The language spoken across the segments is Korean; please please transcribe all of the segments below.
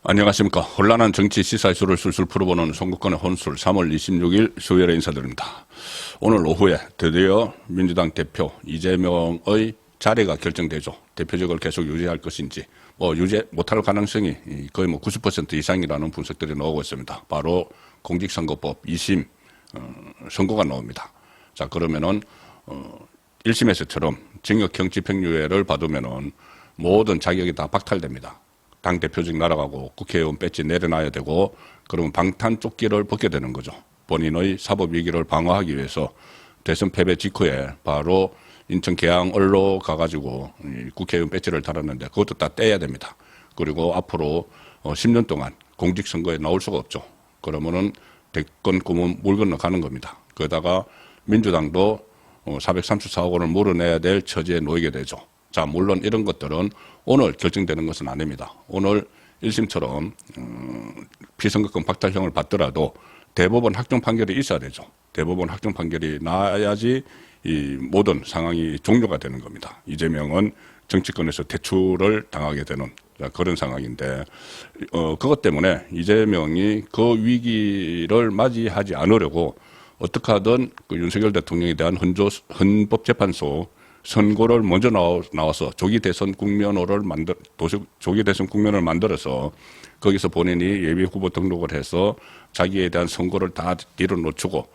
안녕하십니까. 혼란한 정치 시사 이슈를 술술 풀어보는 선거권의 혼술 3월 26일 수요일에 인사드립니다. 오늘 오후에 드디어 민주당 대표 이재명의 자리가 결정되죠. 대표직을 계속 유지할 것인지 유지 못할 가능성이 거의 90% 이상이라는 분석들이 나오고 있습니다. 바로 공직선거법 2심 선고가 나옵니다. 자, 그러면은 1심에서처럼 징역형 집행유예를 받으면은 모든 자격이 다 박탈됩니다. 당대표직 날아가고 국회의원 배지 내려놔야 되고, 그러면 방탄조끼를 벗게 되는 거죠. 본인의 사법위기를 방어하기 위해서 대선 패배 직후에 바로 인천 계양을로 가가지고 국회의원 배지를 달았는데 그것도 다 떼야 됩니다. 그리고 앞으로 10년 동안 공직선거에 나올 수가 없죠. 그러면은 대권 꿈은 물 건너가는 겁니다. 그러다가 민주당도 434억 원을 물어내야 될 처지에 놓이게 되죠. 자, 물론 이런 것들은 오늘 결정되는 것은 아닙니다. 오늘 1심처럼 피선거권 박탈형을 받더라도 대법원 확정 판결이 있어야 되죠. 대법원 확정 판결이 나야지 이 모든 상황이 종료가 되는 겁니다. 이재명은 정치권에서 퇴출을 당하게 되는 그런 상황인데, 그것 때문에 이재명이 그 위기를 맞이하지 않으려고 어떻게 하든 그 윤석열 대통령에 대한 헌법재판소 선고를 먼저 나와서 조기 대선 국면을 만들어서 거기서 본인이 예비 후보 등록을 해서 자기에 대한 선고를 다 뒤로 놓치고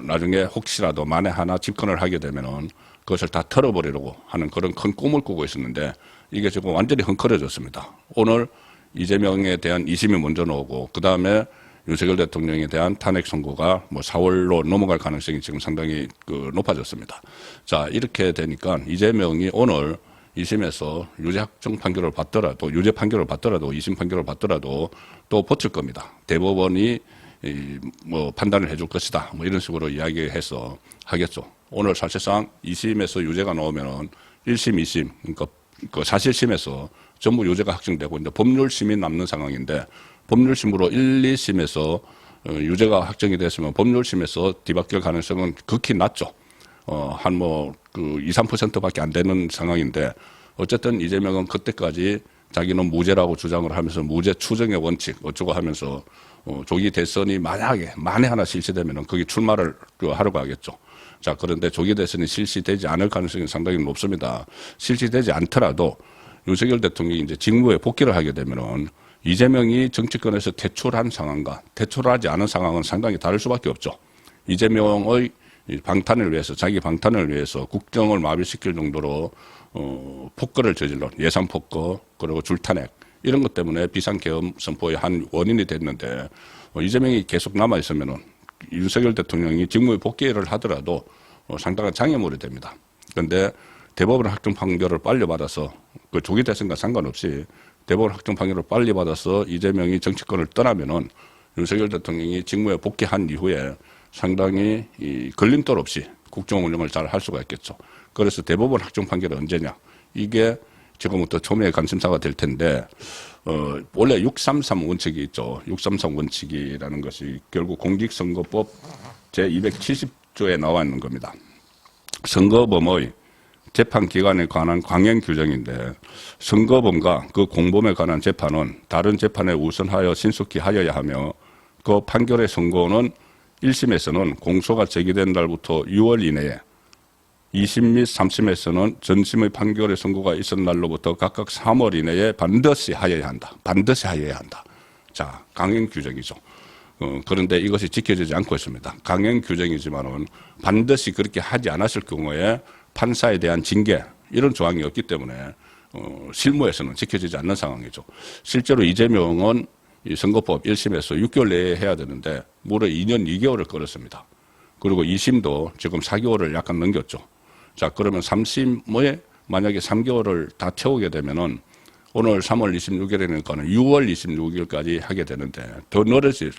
나중에 혹시라도 만에 하나 집권을 하게 되면은 그것을 다 털어버리려고 하는 그런 큰 꿈을 꾸고 있었는데, 이게 지금 완전히 헝클어졌습니다. 오늘 이재명에 대한 2심이 먼저 나오고, 그 다음에 윤석열 대통령에 대한 탄핵 선고가 4월로 넘어갈 가능성이 지금 상당히 높아졌습니다. 자, 이렇게 되니까 이재명이 오늘 2심에서 유죄 확정 판결을 받더라도, 유죄 판결을 받더라도, 2심 판결을 받더라도 또 버틸 겁니다. 대법원이 판단을 해줄 것이다. 이런 식으로 이야기해서 하겠죠. 오늘 사실상 2심에서 유죄가 나오면은 1심, 2심, 그러니까 그 사실심에서 전부 유죄가 확정되고 이제 법률심이 남는 상황인데, 법률심으로 1, 2심에서 유죄가 확정이 됐으면 법률심에서 뒤바뀔 가능성은 극히 낮죠. 한 2, 3%밖에 안 되는 상황인데, 어쨌든 이재명은 그때까지 자기는 무죄라고 주장을 하면서 무죄 추정의 원칙 어쩌고 하면서 조기 대선이 만에 하나 실시되면은 거기 출마를 하려고 하겠죠. 자, 그런데 조기 대선이 실시되지 않을 가능성이 상당히 높습니다. 실시되지 않더라도 윤석열 대통령이 이제 직무에 복귀를 하게 되면은 이재명이 정치권에서 퇴출한 상황과 퇴출하지 않은 상황은 상당히 다를 수밖에 없죠. 이재명의 방탄을 위해서, 자기 방탄을 위해서 국정을 마비시킬 정도로 폭거를 저질러, 예산 폭거, 그리고 줄탄핵, 이런 것 때문에 비상계엄 선포의 한 원인이 됐는데, 이재명이 계속 남아있으면은 윤석열 대통령이 직무에 복귀를 하더라도 상당한 장애물이 됩니다. 그런데 대법원 확정 판결을 빨리 받아서 그 조기 대선과 상관없이 대법원 확정 판결을 빨리 받아서 이재명이 정치권을 떠나면은 윤석열 대통령이 직무에 복귀한 이후에 상당히 걸림돌 없이 국정 운영을 잘 할 수가 있겠죠. 그래서 대법원 확정 판결이 언제냐, 이게 지금부터 초미의 관심사가 될 텐데, 원래 633 원칙이 있죠. 633 원칙이라는 것이 결국 공직선거법 제270조에 나와 있는 겁니다. 선거범의 재판기관에 관한 강행 규정인데, 선거범과 그 공범에 관한 재판은 다른 재판에 우선하여 신속히 하여야 하며, 그 판결의 선고는 1심에서는 공소가 제기된 날부터 6월 이내에, 2심 및 3심에서는 전심의 판결의 선고가 있은 날로부터 각각 3월 이내에 반드시 하여야 한다. 반드시 하여야 한다. 자, 강행 규정이죠. 그런데 이것이 지켜지지 않고 있습니다. 강행 규정이지만은 반드시 그렇게 하지 않았을 경우에 판사에 대한 징계, 이런 조항이 없기 때문에 실무에서는 지켜지지 않는 상황이죠. 실제로 이재명은 이 선거법 1심에서 6개월 내에 해야 되는데 무려 2년 2개월을 끌었습니다. 그리고 2심도 지금 4개월을 약간 넘겼죠. 자, 그러면 3심에 만약에 3개월을 다 채우게 되면은 오늘 3월 26일이니까는 6월 26일까지 하게 되는데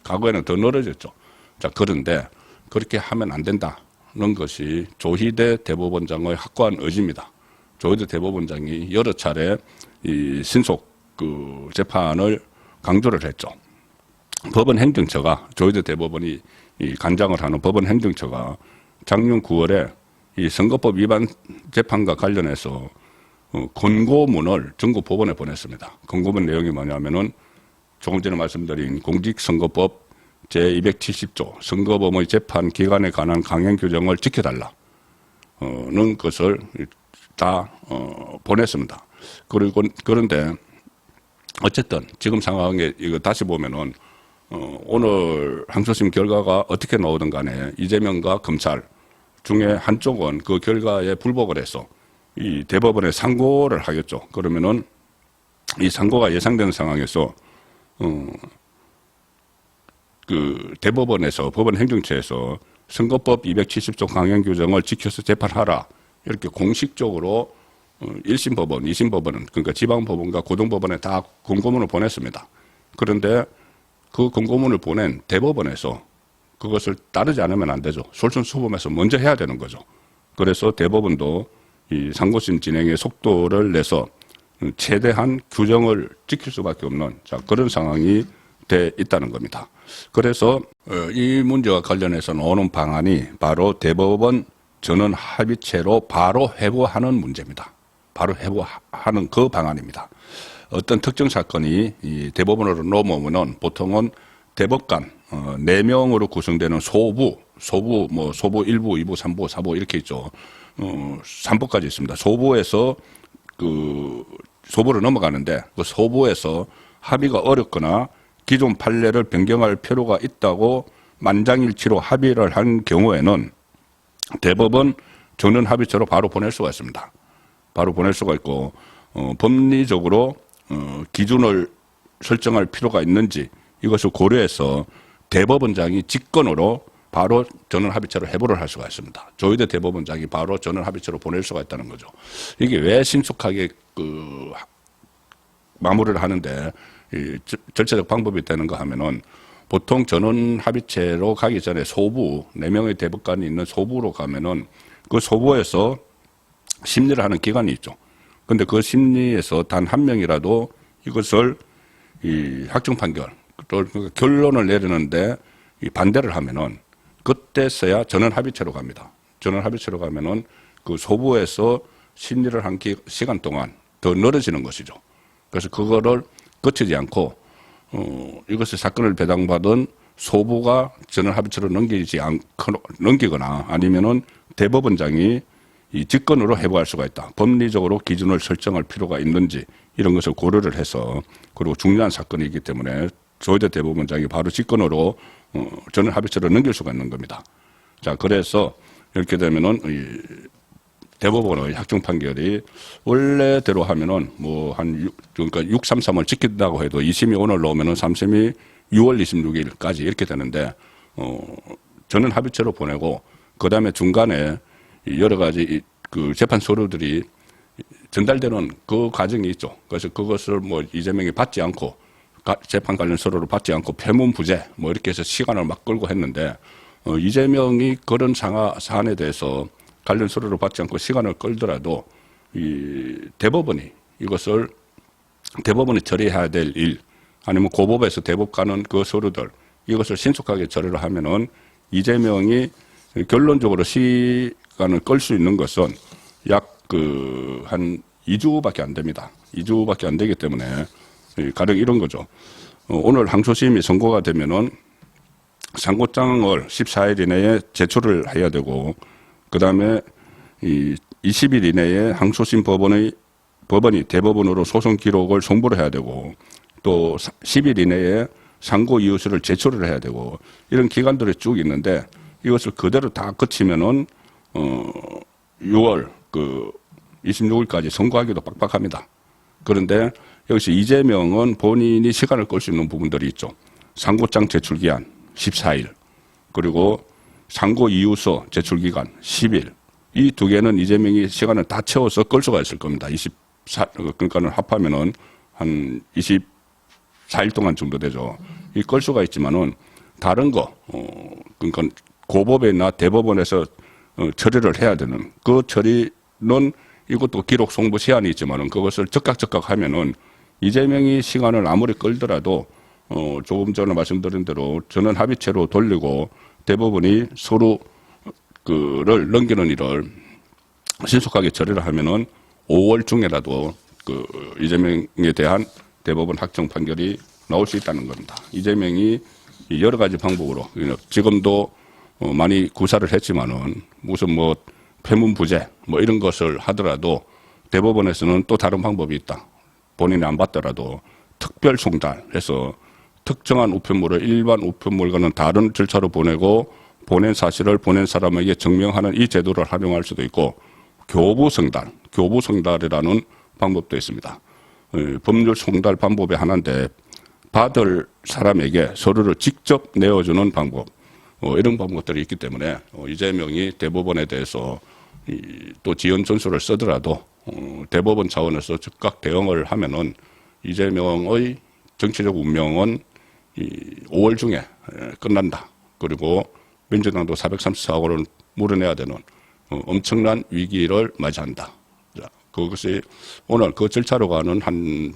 과거에는 더 늘어졌죠. 자, 그런데 그렇게 하면 안 된다는 것이 조희대 대법원장의 확고한 의지입니다. 조희대 대법원장이 여러 차례 이 신속 재판을 강조를 했죠. 법원 행정처가, 조희대 대법원이 관장을 하는 법원 행정처가 작년 9월에 이 선거법 위반 재판과 관련해서 권고문을 전국 법원에 보냈습니다. 권고문 내용이 뭐냐면은 조금 전에 말씀드린 공직선거법 제270조 선거범의 재판 기간에 관한 강행 규정을 지켜달라는 것을 다 보냈습니다. 그리고 그런데 어쨌든 지금 상황에 이거 다시 보면은 오늘 항소심 결과가 어떻게 나오든 간에 이재명과 검찰 중에 한쪽은 그 결과에 불복을 해서 이 대법원에 상고를 하겠죠. 그러면은 이 상고가 예상되는 상황에서 그 대법원에서 법원 행정처에서 선거법 270조 강행 규정을 지켜서 재판하라 이렇게 공식적으로 1심 법원, 2심 법원은 그러니까 지방법원과 고등법원에 다 공고문을 보냈습니다. 그런데 그 공고문을 보낸 대법원에서 그것을 따르지 않으면 안 되죠. 솔선수범해서 먼저 해야 되는 거죠. 그래서 대법원도 이 상고심 진행의 속도를 내서 최대한 규정을 지킬 수밖에 없는 그런 상황이 돼 있다는 겁니다. 그래서 이 문제와 관련해서 나오는 방안이 바로 대법원 전원 합의체로 바로 회부하는 문제입니다. 바로 회부하는 그 방안입니다. 어떤 특정 사건이 이 대법원으로 넘어오면은 보통은 대법관 4명으로 구성되는 소부 뭐 소부 1부, 2부, 3부, 4부 이렇게 있죠. 3부까지 있습니다. 소부에서 그 소부로 넘어가는데 그 소부에서 합의가 어렵거나 기존 판례를 변경할 필요가 있다고 만장일치로 합의를 한 경우에는 대법원 전원 합의체로 바로 보낼 수가 있습니다. 바로 보낼 수가 있고 법리적으로 기준을 설정할 필요가 있는지 이것을 고려해서 대법원장이 직권으로 바로 전원 합의체로 회부를 할 수가 있습니다. 조희대 대법원장이 바로 전원 합의체로 보낼 수가 있다는 거죠. 이게 왜 신속하게 그 마무리를 하는데 이 절차적 방법이 되는가 하면은 보통 전원 합의체로 가기 전에 소부 4명의 대법관이 있는 소부로 가면은 그 소부에서 심리를 하는 기간이 있죠. 근데 그 심리에서 단 한 명이라도 이것을 이 확정 판결 결론을 내리는데 이 반대를 하면은 그때서야 전원 합의체로 갑니다. 전원 합의체로 가면은 그 소부에서 심리를 한 시간 동안 더 늘어지는 것이죠. 그래서 그거를 거치지 않고 이것을 사건을 배당받은 소부가 전원 합의체로 넘기거나 아니면은 대법원장이 이 직권으로 회부할 수가 있다. 법리적으로 기준을 설정할 필요가 있는지 이런 것을 고려를 해서 그리고 중요한 사건이기 때문에 조희대 대법원장이 바로 직권으로 전원 합의체로 넘길 수가 있는 겁니다. 자, 그래서 이렇게 되면은 이 대법원의 확정 판결이 원래대로 하면은 뭐 그러니까 633을 지킨다고 해도 2심이 오늘 나오면은 3심이 6월 26일까지 이렇게 되는데 전원 합의체로 보내고 그다음에 중간에 여러 가지 그 재판 서류들이 전달되는 그 과정이 있죠. 그래서 그것을 뭐 이재명이 받지 않고 재판 관련 서류를 받지 않고 폐문부재 뭐 이렇게 해서 시간을 막 끌고 했는데 이재명이 그런 사안에 대해서 관련 서류를 받지 않고 시간을 끌더라도 이 대법원이 이것을 대법원이 처리해야 될 일 아니면 고법에서 대법관은 그 서류들 이것을 신속하게 처리를 하면은 이재명이 결론적으로 시간을 끌 수 있는 것은 약 한 2주밖에 안 됩니다. 2주밖에 안 되기 때문에 가령 이런 거죠. 오늘 항소심이 선고가 되면은 상고장을 14일 이내에 제출을 해야 되고 그 다음에 20일 이내에 항소심 법원이 대법원으로 소송 기록을 송부를 해야 되고 또 10일 이내에 상고 이유서를 제출을 해야 되고 이런 기간들이 쭉 있는데 이것을 그대로 다 거치면은 6월 26일까지 선고하기도 빡빡합니다. 그런데 여기서 이재명은 본인이 시간을 끌 수 있는 부분들이 있죠. 상고장 제출 기한 14일 그리고 상고 이유서 제출 기간 10일 이 두 개는 이재명이 시간을 다 채워서 끌 수가 있을 겁니다. 그러니까는 합하면은 한 24일 동안 정도 되죠. 이 끌 수가 있지만은 다른 거 그러니까 고법이나 대법원에서 처리를 해야 되는 그 처리는 이것도 기록 송부 시한이 있지만은 그것을 즉각 하면은 이재명이 시간을 아무리 끌더라도 조금 전에 말씀드린 대로 전원 합의체로 돌리고 대법원이 서로 그를 넘기는 일을 신속하게 처리를 하면은 5월 중에라도 그 이재명에 대한 대법원 확정 판결이 나올 수 있다는 겁니다. 이재명이 여러 가지 방법으로 지금도 많이 구사를 했지만은 무슨 뭐 폐문부재 뭐 이런 것을 하더라도 대법원에서는 또 다른 방법이 있다. 본인이 안 받더라도 특별 송달해서 특정한 우편물을 일반 우편물과는 다른 절차로 보내고 보낸 사실을 보낸 사람에게 증명하는 이 제도를 활용할 수도 있고 교부송달이라는 방법도 있습니다. 법률 송달 방법의 하나인데 받을 사람에게 서류를 직접 내어주는 방법 이런 방법들이 있기 때문에 이재명이 대법원에 대해서 또 지연 전술을 쓰더라도 대법원 차원에서 즉각 대응을 하면은 이재명의 정치적 운명은 5월 중에 끝난다. 그리고 민주당도 434억 원을 물어내야 되는 엄청난 위기를 맞이한다. 그것이 오늘 그 절차로 가는 한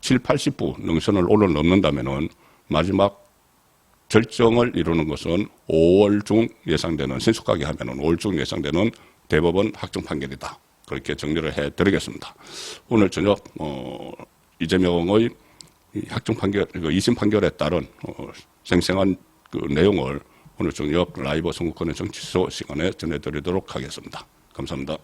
7, 80부 능선을 오늘 넘는다면은 마지막 결정을 이루는 것은 5월 중 예상되는, 신속하게 하면은 5월 중 예상되는 대법원 확정 판결이다. 그렇게 정리를 해 드리겠습니다. 오늘 저녁, 이재명의 확정 판결, 2심 판결에 따른 생생한 그 내용을 오늘 저녁 라이브 선거권의 정치소 시간에 전해드리도록 하겠습니다. 감사합니다.